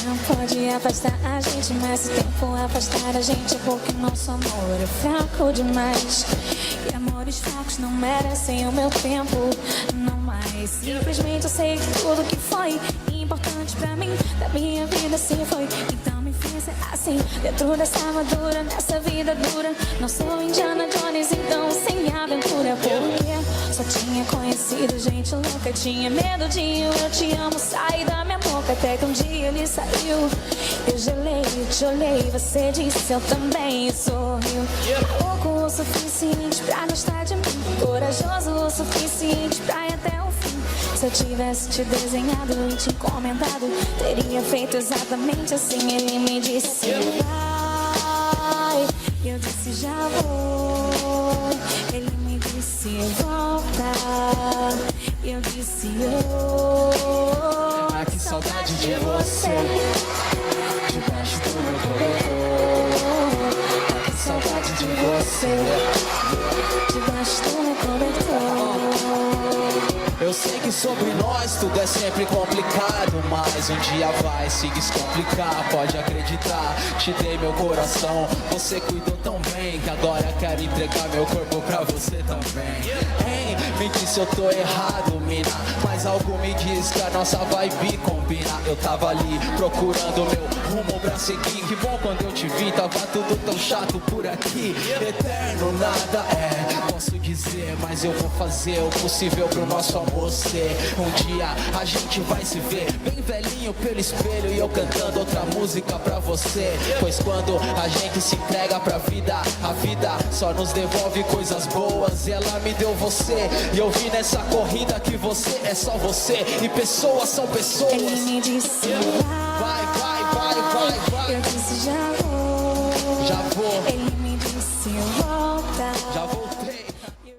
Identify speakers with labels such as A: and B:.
A: não pode afastar a gente, mas se o tempo afastar a gente é porque nosso amor é fraco demais. E amores fracos não merecem o meu tempo, não mais. Simplesmente eu sei que tudo que foi importante pra mim, da minha vida assim foi. Então me fiz assim, dentro dessa armadura, nessa vida dura. Não sou Indiana Jones, então sem aventura. Porque só tinha conhecido gente louca, tinha medo de eu te amo sair da minha boca. Até que um dia ele saiu, eu gelei, te olhei, você disse eu também. E sorriu, louco o suficiente pra gostar de mim, corajoso o suficiente pra ir até o fim. Se eu tivesse te desenhado e te encomendado, teria feito exatamente assim. Ele me disse vai, eu disse já vou. Ele me disse volta, eu disse
B: ah, que saudade de você, debaixo do meu cobertor. Ah, que saudade de você,
A: debaixo do meu cobertor.
B: eu sei que sobre nós tudo é sempre complicado, mas um dia vai se descomplicar, pode acreditar. Te dei meu coração, você cuidou tão bem, que agora quero entregar meu corpo pra você também. Hein, me disse eu tô errado, mina, mas algo me diz que a nossa vibe combina. Eu tava ali procurando meu rumo pra seguir, que bom quando eu te vi, tava tudo tão chato por aqui. Eterno nada é, posso dizer, mas eu vou fazer o possível pro nosso amor ser. Um dia a gente vai se ver bem velhinho pelo espelho e eu cantando outra música pra você. Pois quando a gente se entrega pra vida, a vida só nos devolve coisas boas. E ela me deu você, e eu vi nessa corrida que você é só você, e pessoas são pessoas.
A: Ele me disse
B: vai, vai, vai, vai, vai.
A: eu disse já vou,
B: Já vou.
A: ele me